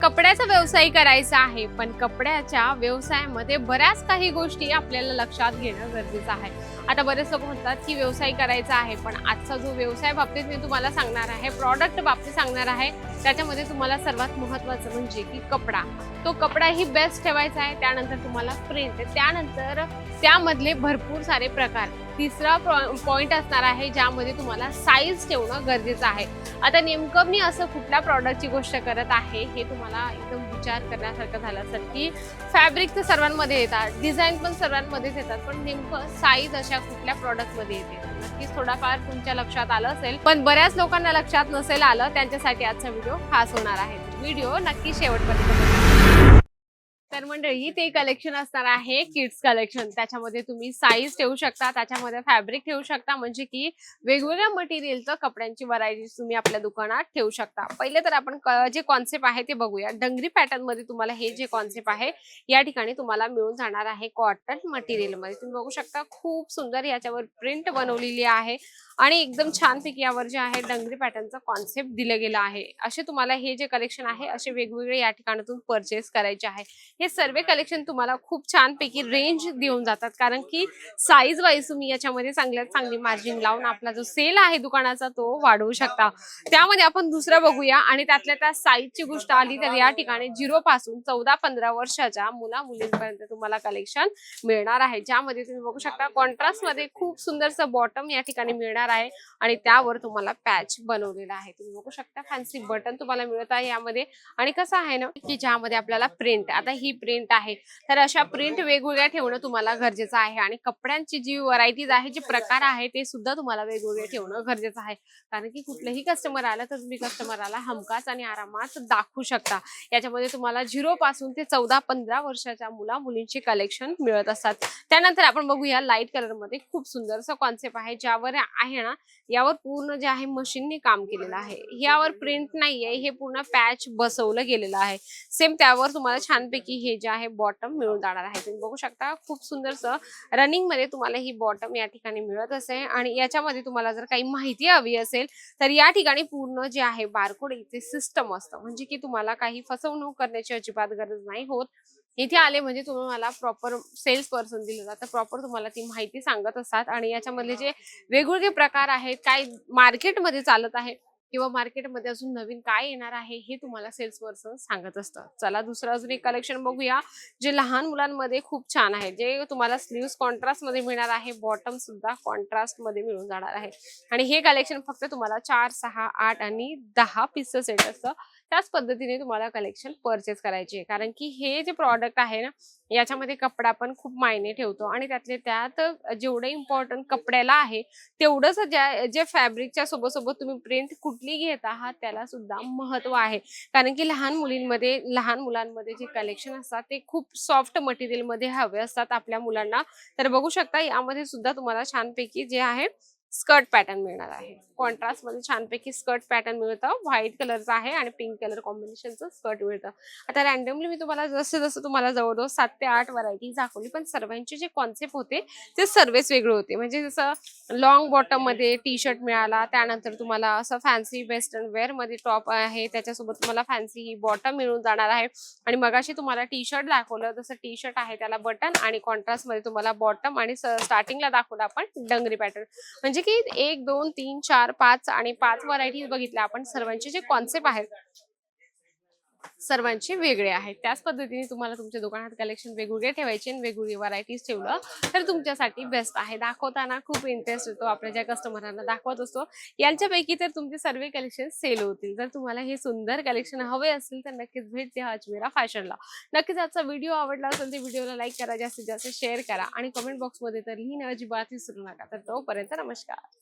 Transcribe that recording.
कपड्याचा व्यवसाय करायचा आहे, पण कपड्याच्या व्यवसायामध्ये बऱ्याच काही गोष्टी आपल्याला लक्षात घेणं गरजेचं आहे। आता बरेच लोक म्हणतात की व्यवसाय करायचा आहे, पण आजचा जो व्यवसाय बाबतीत मी तुम्हाला सांगणार आहे, प्रॉडक्ट बाबतीत सांगणार आहे, त्याच्यामध्ये तुम्हाला सर्वात महत्त्वाचं म्हणजे की कपडा, तो कपडाही बेस्ट ठेवायचा आहे। त्यानंतर तुम्हाला प्रिंट, त्यानंतर त्यामधले भरपूर सारे प्रकार, तिसरा पॉइंट असणार आहे ज्यामध्ये तुम्हाला साईज ठेवणं गरजेचं आहे। आता नेमकं मी असं कुठल्या प्रॉडक्टची गोष्ट करत आहे हे तुम्हाला एकदम विचार करण्यासारखं झालं असेल की फॅब्रिक तर सर्वांमध्ये येतात, डिझाईन पण सर्वांमध्येच येतात, पण नेमकं साईज अशा कुठल्या प्रॉडक्टमध्ये येते नक्कीच थोडाफार तुमच्या लक्षात आलं असेल, पण बऱ्याच लोकांना लक्षात नसेल आलं, त्यांच्यासाठी आजचा व्हिडिओ खास होणार आहे। व्हिडिओ नक्की शेवटपर्यंत बघा। तर मंडळी ते कलेक्शन असणार आहे किड्स कलेक्शन। त्याच्यामध्ये तुम्ही साईज ठेवू शकता, त्याच्यामध्ये फॅब्रिक ठेवू शकता, म्हणजे की वेगवेगळ्या मटेरियलचं कपड्यांची व्हरायटीज तुम्ही आपल्या दुकानात ठेवू शकता। पहिले तर आपण जे कॉन्सेप्ट आहे ते बघूया। डंगरी पॅटर्न मध्ये तुम्हाला हे जे कॉन्सेप्ट आहे या ठिकाणी तुम्हाला मिळून जाणार आहे कॉटन मटेरियल मध्ये। तुम्ही बघू शकता खूप सुंदर याच्यावर प्रिंट बनवलेली आहे आणि एकदम छानपैकी यावर जे आहे डंगरी पॅटर्नचा कॉन्सेप्ट दिलं गेलं आहे। असे तुम्हाला हे जे कलेक्शन आहे असे वेगवेगळे या ठिकाणातून परचेस करायचे आहे। हे सर्व कलेक्शन तुम्हाला खूप छानपैकी रेंज देऊन जातात, कारण की साईज वाईज तुम्ही याच्यामध्ये चांगली मार्जिन लावून आपला जो सेल आहे दुकानाचा तो वाढवू शकता। त्यामध्ये आपण दुसरं बघूया आणि त्यातल्या त्या साईजची गोष्ट आली तर या ठिकाणी 0 पासून 14-15 वर्षाच्या मुला मुलींपर्यंत तुम्हाला कलेक्शन मिळणार आहे, ज्यामध्ये तुम्ही बघू शकता कॉन्ट्रास्ट मध्ये खूप सुंदरसं बॉटम या ठिकाणी मिळणार आहे आणि त्यावर तुम्हाला पॅच बनवलेला आहे। तुम्ही बघू शकता फॅन्सी बटन तुम्हाला मिळत आहे यामध्ये। आणि कसं आहे ना की ज्यामध्ये आपल्याला प्रिंट, आता ही प्रिंट आहे तर अशा प्रिंट वेगवेगळ्या ठेवणं तुम्हाला गरजेचं आहे आणि कपड्यांची जी व्हरायटीज आहे, जे प्रकार आहे ते सुद्धा तुम्हाला वेगवेगळे ठेवणं गरजेचं आहे, कारण की कुठलेही कस्टमर आलं तर तुम्ही कस्टमरला हमखास आणि आरामात दाखवू शकता। याच्यामध्ये तुम्हाला 0 पासून ते 14-15 वर्षाच्या मुला मुलींचे कलेक्शन मिळत असतात। त्यानंतर आपण बघूया लाईट कलर मध्ये खूप सुंदरसा कॉन्सेप्ट आहे, ज्यावर आहे ना यावर पूर्ण जे आहे मशीनने काम केलेलं आहे। यावर प्रिंट नाहीये, हे पूर्ण पॅच बसवलं गेलेलं आहे। सेम त्यावर तुम्हाला छानपैकी हे जे आहे बॉटम मिळून जाणार आहे। तुम्ही बघू शकता खूप सुंदरसं रनिंग मध्ये तुम्हाला ही बॉटम या ठिकाणी मिळत असेल आणि याच्यामध्ये तुम्हाला जर काही माहिती हवी असेल तर या ठिकाणी पूर्ण जे आहे बारकोड इथे सिस्टम असतं, म्हणजे की तुम्हाला काही फसवणूक करण्याची अजिबात गरज नाही होत। इथे आले म्हणजे तुम्हाला प्रॉपर सेल्स पर्सन दिलं जातं, प्रॉपर तुम्हाला ती माहिती सांगत असतात आणि याच्यामधले जे वेगवेगळे प्रकार आहेत, काय मार्केटमध्ये चालत आहे किंवा मार्केटमध्ये अजून नवीन काय येणार आहे हे तुम्हाला सेल्स पर्सन सांगत असतं। चला दुसरं अजून एक कलेक्शन बघूया जे लहान मुलांमध्ये खूप छान आहे, जे तुम्हाला स्लीव्स कॉन्ट्रास्ट मध्ये मिळणार आहे, बॉटम सुद्धा कॉन्ट्रास्ट मध्ये मिळून जाणार आहे आणि हे कलेक्शन फक्त तुम्हाला 4, 6, 8 आणि 10 पीसचं सेट असतं। त्याच पद्धतीने तुम्हाला कलेक्शन परचेस करायचे, कारण की हे जे प्रॉडक्ट आहे ना याच्यामध्ये कपडा पण खूप मायने ठेवतो आणि त्यातले त्यात जेवढं इम्पॉर्टंट कपड्याला आहे तेवढंच जे फॅब्रिकच्या सोबत तुम्ही प्रिंट कुठली घेत आहात त्याला सुद्धा महत्व आहे, कारण की लहान मुलांमध्ये जे कलेक्शन असतात ते खूप सॉफ्ट मटेरियल मध्ये हवे असतात आपल्या मुलांना। तर बघू शकता यामध्ये सुद्धा तुम्हाला छानपैकी जे आहे स्कर्ट पॅटर्न मिळणार आहे, कॉन्ट्रास्ट मध्ये छानपैकी स्कर्ट पॅटर्न मिळतं, व्हाईट कलरचं आहे आणि पिंक कलर कॉम्बिनेशनचं स्कर्ट मिळतं। आता रॅन्डमली मी तुम्हाला जसं तुम्हाला जवळजवळ 7 ते 8 व्हरायटी दाखवली, पण सर्वांचे जे कॉन्सेप्ट होते ते सर्वच वेगळे होते। म्हणजे जसं लॉंग बॉटम मध्ये टी शर्ट मिळाला, त्यानंतर तुम्हाला असं फॅन्सी वेस्टर्न वेअर मध्ये टॉप आहे, त्याच्यासोबत तुम्हाला फॅन्सी ही बॉटम मिळून जाणार आहे आणि मगाशी तुम्हाला टी शर्ट दाखवलं तसं टी शर्ट आहे त्याला बटन आणि कॉन्ट्रास्ट मध्ये तुम्हाला बॉटम आणि स्टार्टिंगला दाखवलं आपण डंगरी पॅटर्न, म्हणजे की 1, 2, 3, 4, 5 आणि 5 व्हरायटीज बघितल्या आपण। सर्वांचे जे कॉन्सेप्ट आहेत सर्वांचे वेगळे आहेत, त्याच पद्धतीने तुम्हाला तुमच्या दुकानात कलेक्शन वेगवेगळे ठेवायचे आणि वेगवेगळी व्हरायटीज ठेवलं तर तुमच्यासाठी बेस्ट आहे। दाखवताना खूप इंटरेस्ट येतो, आपल्या ज्या कस्टमरांना दाखवत असतो यांच्यापैकी तर तुमचे सर्व कलेक्शन सेल होतील। जर तुम्हाला हे सुंदर कलेक्शन हवे असतील तर नक्कीच भेट द्या अजमेरा फॅशनला। नक्कीच आजचा व्हिडिओ आवडला असेल तर व्हिडिओला लाईक करा, जास्तीत जास्त शेअर करा आणि कमेंट बॉक्समध्ये तर लिहिणं अजिबात विसरू नका। तर तोपर्यंत नमस्कार।